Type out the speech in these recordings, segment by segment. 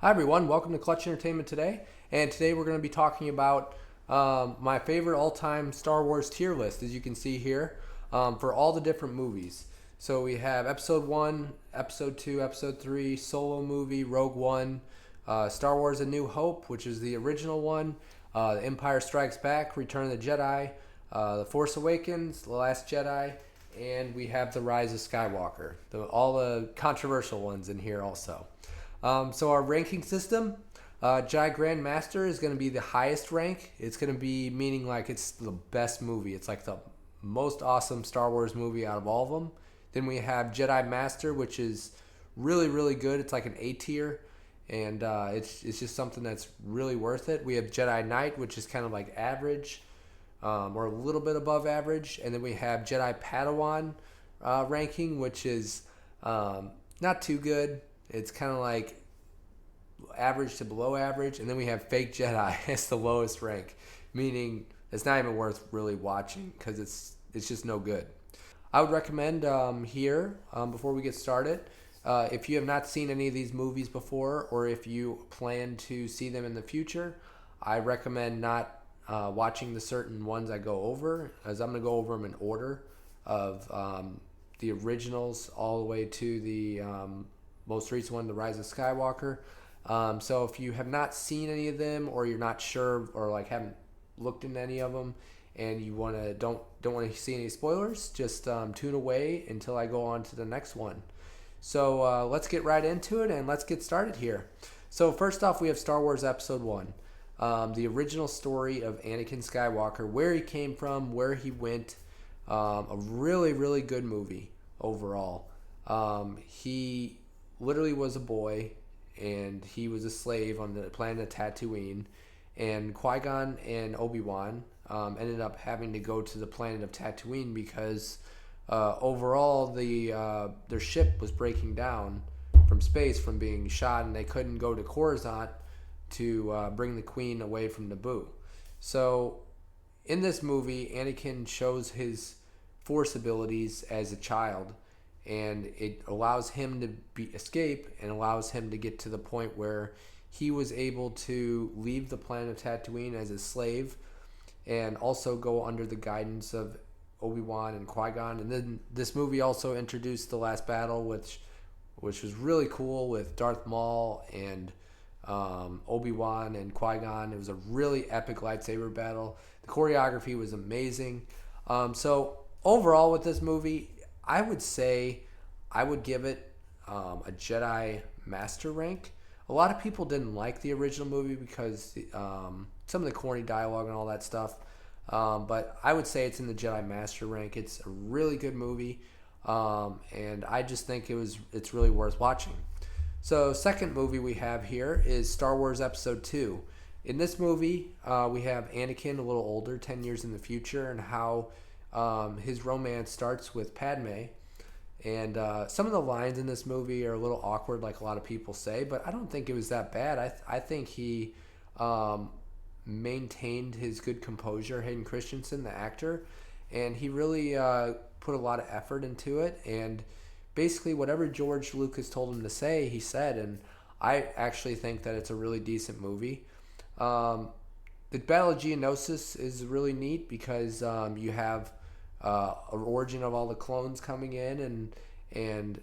Hi everyone, welcome to Clutch Entertainment today. And today we're going to be talking about my favorite all-time Star Wars tier list, as you can see here, for all the different movies. So we have Episode 1, Episode 2, Episode 3, Solo Movie, Rogue One, Star Wars A New Hope, which is the original one, The Empire Strikes Back, Return of the Jedi, The Force Awakens, The Last Jedi, and we have The Rise of Skywalker. All the controversial ones in here also. So our ranking system, Jedi Grand Master is going to be the highest rank. It's going to be meaning like it's the best movie. It's like the most awesome Star Wars movie out of all of them. Then we have Jedi Master, which is really, really good. It's like an A tier, and it's just something that's really worth it. We have Jedi Knight, which is kind of like average, or a little bit above average. And then we have Jedi Padawan ranking, which is not too good. It's kind of like average to below average. And then we have Fake Jedi as the lowest rank, meaning it's not even worth really watching because it's just no good. I would recommend here, before we get started, if you have not seen any of these movies before or if you plan to see them in the future, I recommend not watching the certain ones I go over, as I'm going to go over them in order of the originals all the way to the most recent one, The Rise of Skywalker. So if you have not seen any of them, or you're not sure, or like haven't looked into any of them, and you don't want to see any spoilers, just tune away until I go on to the next one. So let's get right into it and let's get started here. So first off, we have Star Wars Episode 1, the original story of Anakin Skywalker, where he came from, where he went. A really, really good movie overall. He literally was a boy, and he was a slave on the planet Tatooine, and Qui-Gon and Obi-Wan ended up having to go to the planet of Tatooine because overall their ship was breaking down from space from being shot, and they couldn't go to Coruscant to bring the Queen away from Naboo. So in this movie, Anakin shows his Force abilities as a child, and it allows him to escape and allows him to get to the point where he was able to leave the planet of Tatooine as a slave and also go under the guidance of Obi-Wan and Qui-Gon. And then this movie also introduced the last battle, which was really cool, with Darth Maul and Obi-Wan and Qui-Gon. It was a really epic lightsaber battle. The choreography was amazing. So overall with this movie, I would say I would give it a Jedi Master rank. A lot of people didn't like the original movie because some of the corny dialogue and all that stuff. But I would say it's in the Jedi Master rank. It's a really good movie, and I just think it's really worth watching. So second movie we have here is Star Wars Episode 2. In this movie, we have Anakin a little older, 10 years in the future, and how his romance starts with Padme. And some of the lines in this movie are a little awkward, like a lot of people say, but I don't think it was that bad. I think he maintained his good composure, Hayden Christensen, the actor, and he really put a lot of effort into it. And basically, whatever George Lucas told him to say, he said, and I actually think that it's a really decent movie. The Battle of Geonosis is really neat because you have an origin of all the clones coming in and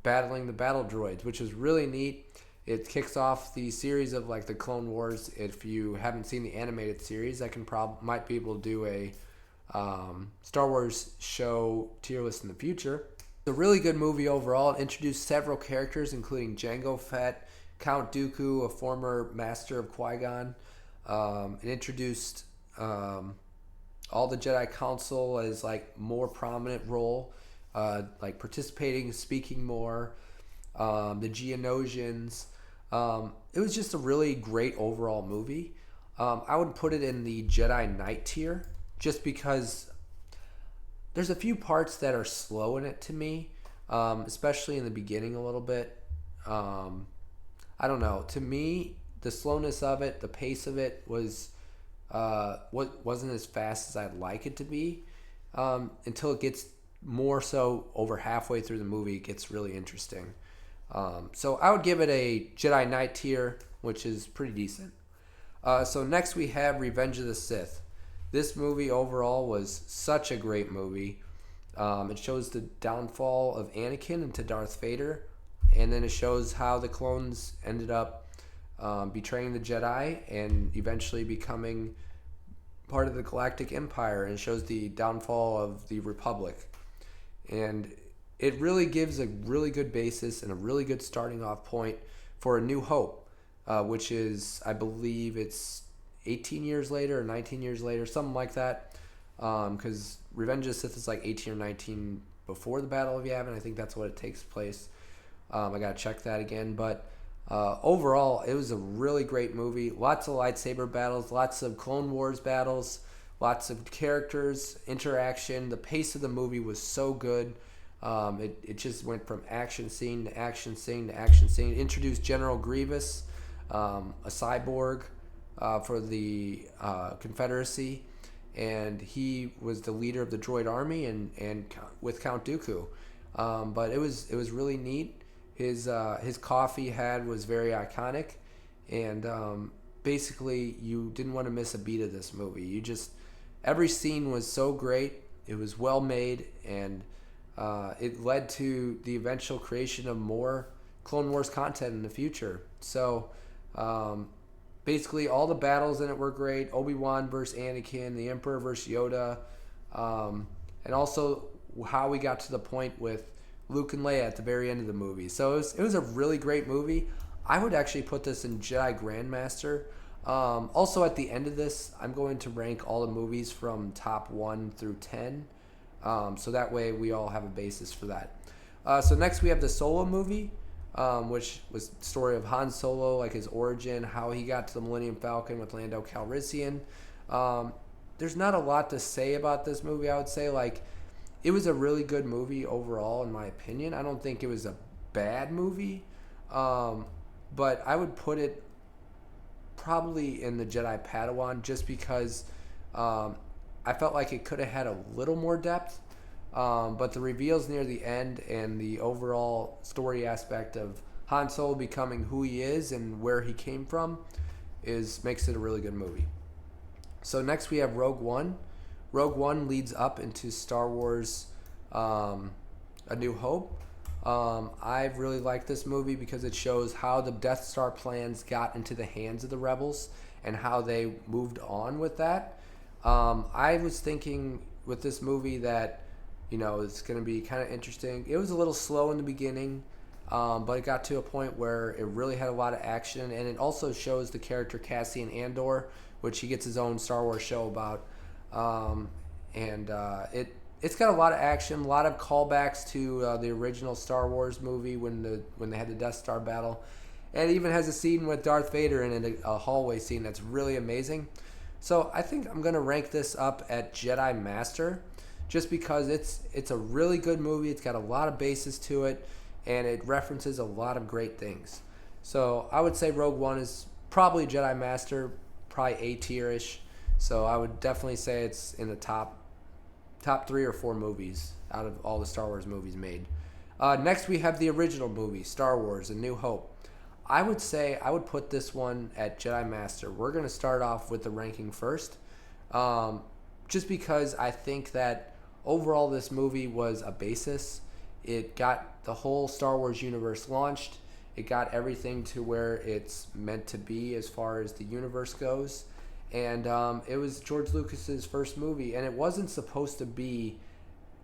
battling the battle droids, which is really neat. It kicks off the series of like the Clone Wars. If you haven't seen the animated series, I might be able to do a Star Wars show tier list in the future. It's a really good movie overall. It introduced several characters, including Jango Fett, Count Dooku, a former master of Qui-Gon. It introduced all the Jedi Council as like more prominent role, like participating, speaking more. The Geonosians. It was just a really great overall movie. I would put it in the Jedi Knight tier just because there's a few parts that are slow in it to me, especially in the beginning a little bit. I don't know. To me, the slowness of it, the pace of it wasn't as fast as I'd like it to be, until it gets more so over halfway through the movie. It gets really interesting. So I would give it a Jedi Knight tier, which is pretty decent. So next we have Revenge of the Sith. This movie overall was such a great movie. It shows the downfall of Anakin into Darth Vader, and then it shows how the clones ended up betraying the Jedi and eventually becoming part of the Galactic Empire, and shows the downfall of the Republic. And it really gives a really good basis and a really good starting off point for A New Hope, which is, I believe it's 18 years later or 19 years later, something like that. Because Revenge of the Sith is like 18 or 19 before the Battle of Yavin. I think that's what it takes place. I gotta check that again. But overall, it was a really great movie. Lots of lightsaber battles, lots of Clone Wars battles, lots of characters, interaction. The pace of the movie was so good. It just went from action scene to action scene to action scene. It introduced General Grievous, a cyborg for the Confederacy, and he was the leader of the droid army and with Count Dooku. But it was really neat. His coffee had was very iconic, and basically you didn't want to miss a beat of this movie. Every scene was so great. It was well made, and it led to the eventual creation of more Clone Wars content in the future. So basically all the battles in it were great. Obi-Wan versus Anakin, the Emperor versus Yoda, and also how we got to the point with Luke and Leia at the very end of the movie. So it was a really great movie. I would actually put this in Jedi Grandmaster. Also at the end of this, I'm going to rank all the movies from top 1 through 10. So that way we all have a basis for that. So next we have the Solo movie, which was the story of Han Solo, like his origin, how he got to the Millennium Falcon with Lando Calrissian. There's not a lot to say about this movie, I would say. Like, it was a really good movie overall, in my opinion. I don't think it was a bad movie, but I would put it probably in the Jedi Padawan just because I felt like it could have had a little more depth. But the reveals near the end and the overall story aspect of Han Solo becoming who he is and where he came from makes it a really good movie. So next we have Rogue One. Rogue One leads up into Star Wars A New Hope. I really like this movie because it shows how the Death Star plans got into the hands of the rebels and how they moved on with that. I was thinking with this movie that, it's going to be kind of interesting. It was a little slow in the beginning, but it got to a point where it really had a lot of action, and it also shows the character Cassian Andor, which he gets his own Star Wars show about. It's got a lot of action, a lot of callbacks to the original Star Wars movie when they had the Death Star battle. And it even has a scene with Darth Vader in it, a hallway scene that's really amazing. So I think I'm going to rank this up at Jedi Master just because it's a really good movie. It's got a lot of basis to it, and it references a lot of great things. So I would say Rogue One is probably Jedi Master, probably A tier-ish. So I would definitely say it's in the top 3 or 4 movies out of all the Star Wars movies made. Next we have the original movie, Star Wars A New Hope. I would say I would put this one at Jedi Master. We're going to start off with the ranking first, just because I think that overall this movie was a basis. It got the whole Star Wars universe launched. It got everything to where it's meant to be as far as the universe goes. And it was George Lucas's first movie, and it wasn't supposed to be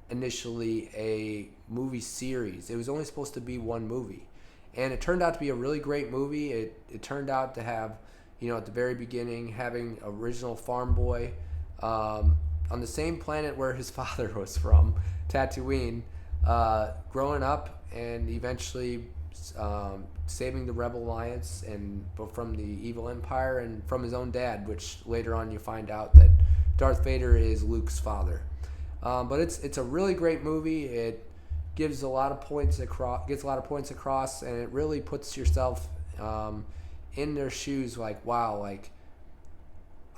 initially a movie series. It was only supposed to be one movie. And it turned out to be a really great movie. It turned out to have, at the very beginning, having original farm boy on the same planet where his father was from, Tatooine, growing up and eventually saving the Rebel Alliance and from the evil Empire and from his own dad, which later on you find out that Darth Vader is Luke's father. But it's a really great movie. It gives a lot of points across, and it really puts yourself in their shoes. Like, wow, like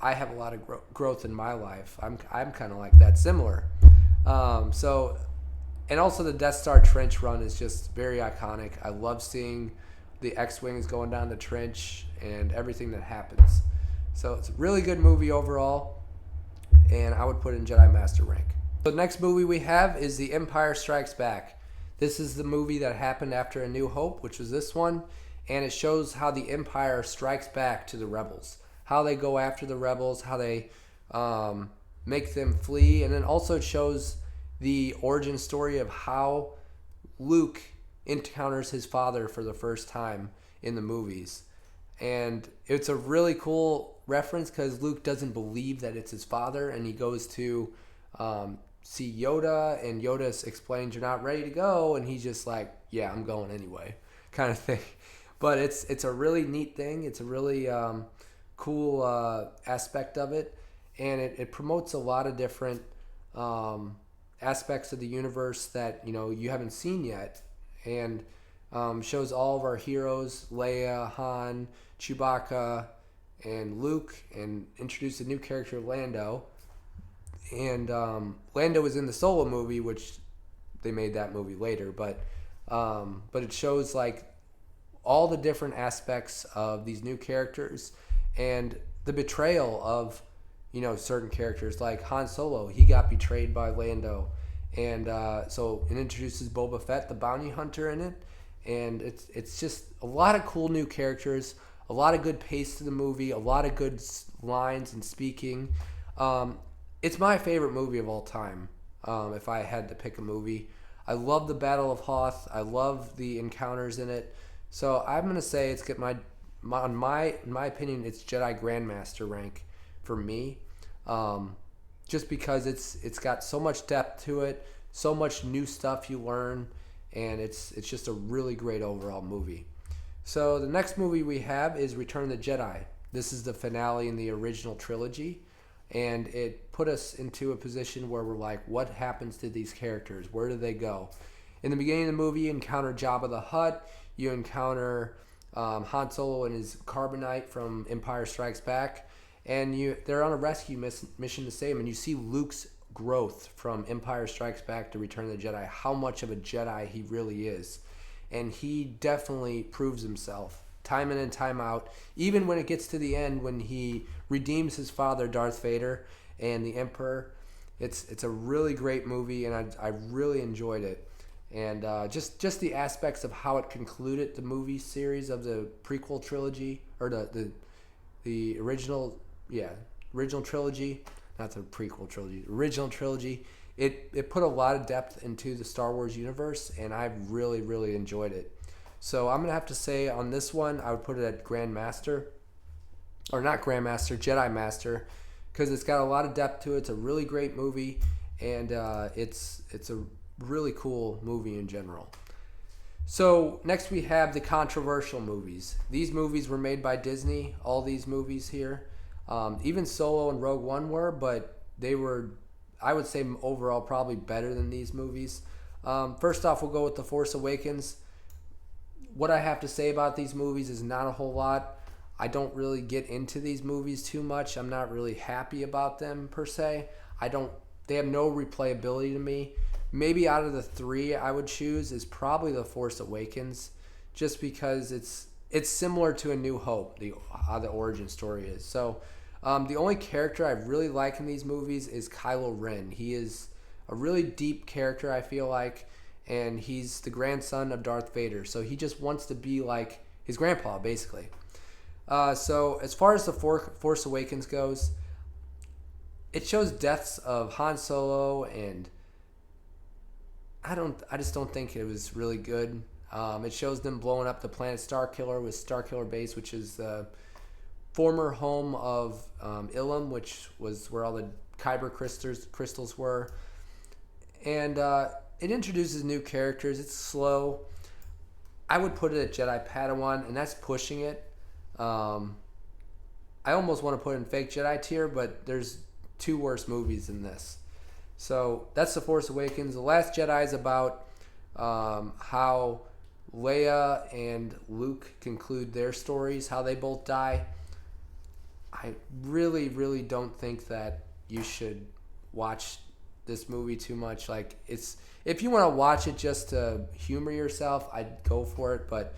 I have a lot of growth in my life. I'm kind of like that, similar. And also the Death Star trench run is just very iconic. I love seeing the X-Wings going down the trench and everything that happens. So it's a really good movie overall, and I would put it in Jedi Master rank. The next movie we have is The Empire Strikes Back. This is the movie that happened after A New Hope, which was this one, and it shows how the Empire strikes back to the rebels, how they go after the rebels, how they make them flee, and then also it shows the origin story of how Luke encounters his father for the first time in the movies. And it's a really cool reference because Luke doesn't believe that it's his father, and he goes to see Yoda, and Yoda explains, "You're not ready to go," and he's just like, "Yeah, I'm going anyway," kind of thing. But it's a really neat thing. It's a really cool aspect of it, and it promotes a lot of different aspects of the universe that you haven't seen yet, and shows all of our heroes, Leia, Han, Chewbacca, and Luke, and introduced a new character, Lando. And Lando was in the Solo movie, which they made that movie later, but it shows like all the different aspects of these new characters and the betrayal of certain characters. Like Han Solo, he got betrayed by Lando, and so it introduces Boba Fett, the bounty hunter, in it, and it's just a lot of cool new characters, a lot of good pace to the movie, a lot of good lines and speaking. It's my favorite movie of all time. If I had to pick a movie, I love the Battle of Hoth. I love the encounters in it. So I'm gonna say it's in my opinion, it's Jedi Grandmaster rank for me, just because it's got so much depth to it, so much new stuff you learn, and it's just a really great overall movie. So the next movie we have is Return of the Jedi. This is the finale in the original trilogy, and it put us into a position where we're like, what happens to these characters? Where do they go? In the beginning of the movie, you encounter Jabba the Hutt, you encounter Han Solo and his carbonite from Empire Strikes Back, and they're on a rescue mission to save him, and you see Luke's growth from Empire Strikes Back to Return of the Jedi, how much of a Jedi he really is. And he definitely proves himself time in and time out, even when it gets to the end when he redeems his father, Darth Vader, and the Emperor. It's a really great movie, and I really enjoyed it. And just the aspects of how it concluded the movie series of the prequel trilogy, or the original trilogy, not the prequel trilogy, original trilogy. It put a lot of depth into the Star Wars universe, and I really, really enjoyed it. So I'm going to have to say on this one, I would put it at Grandmaster, or not Grandmaster, Jedi Master, because it's got a lot of depth to it. It's a really great movie, and it's a really cool movie in general. So next we have the controversial movies. These movies were made by Disney, all these movies here. Even Solo and Rogue One were, but they were, I would say, overall probably better than these movies. First off, we'll go with The Force Awakens. What I have to say about these movies is not a whole lot. I don't really get into these movies too much. I'm not really happy about them per se. They have no replayability to me. Maybe out of the three I would choose is probably The Force Awakens, just because it's similar to A New Hope, how the origin story is. So the only character I really like in these movies is Kylo Ren. He is a really deep character, I feel like, and he's the grandson of Darth Vader. So he just wants to be like his grandpa, basically. So as far as The Force Awakens goes, it shows deaths of Han Solo, and I just don't think it was really good. It shows them blowing up the planet Starkiller with Starkiller Base, which is the former home of Ilum, which was where all the Kyber crystals were. And it introduces new characters. It's slow. I would put it at Jedi Padawan, and that's pushing it. I almost want to put it in Fake Jedi tier, but there's two worse movies than this. So that's The Force Awakens. The Last Jedi is about how Leia and Luke conclude their stories, how they both die. I really, really don't think that you should watch this movie too much. Like, it's, if you want to watch it just to humor yourself, I'd go for it. But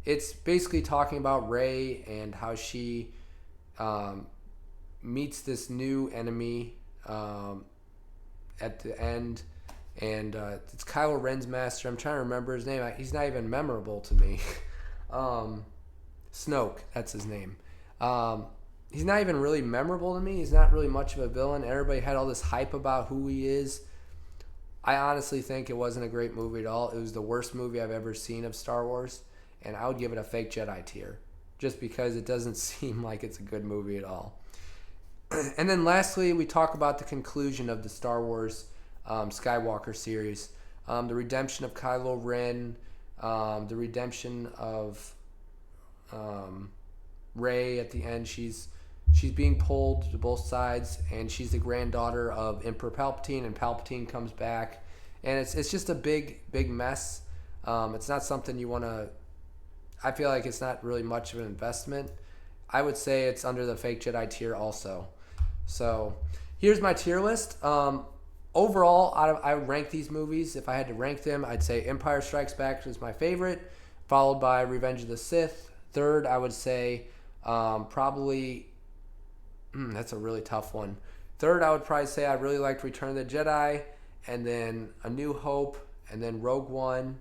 it's basically talking about Rey and how she meets this new enemy at the end. And it's Kylo Ren's master. I'm trying to remember his name. He's not even memorable to me. Snoke, that's his name. He's not even really memorable to me. He's not really much of a villain. Everybody had all this hype about who he is. I honestly think it wasn't a great movie at all. It was the worst movie I've ever seen of Star Wars, and I would give it a fake Jedi tier, just because it doesn't seem like it's a good movie at all. And then lastly, we talk about the conclusion of the Star Wars Skywalker series, the redemption of Kylo Ren, the redemption of Rey at the end. She's being pulled to both sides, and she's the granddaughter of Emperor Palpatine, and Palpatine comes back, and it's just a big mess. It's not something you want to. I feel like it's not really much of an investment. I would say it's under the fake Jedi tier also. So here's my tier list. Overall, I would rank these movies. If I had to rank them, I'd say Empire Strikes Back was my favorite, followed by Revenge of the Sith. Third, I would say probably... that's a really tough one. Third, I would probably say I really liked Return of the Jedi, and then A New Hope, and then Rogue One,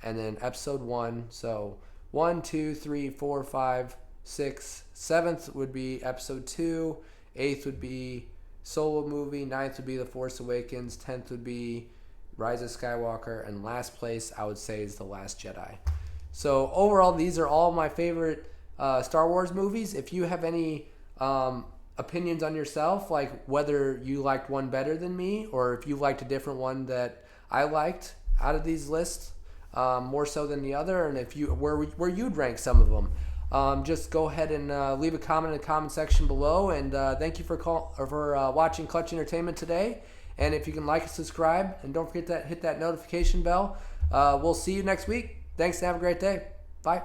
and then Episode 1. So 1, 2, 3, 4, 5, 6. 7th would be Episode 2. 8th would be Solo Movie. 9th would be The Force Awakens. 10th would be Rise of Skywalker. And last place, I would say, is The Last Jedi. So overall, these are all my favorite Star Wars movies. If you have any opinions on yourself, like whether you liked one better than me, or if you liked a different one that I liked out of these lists, more so than the other, and if you where you'd rank some of them, just go ahead and leave a comment in the comment section below. And thank you for watching Clutch Entertainment today. And if you can like and subscribe, and don't forget to hit that notification bell. We'll see you next week. Thanks and have a great day. Bye.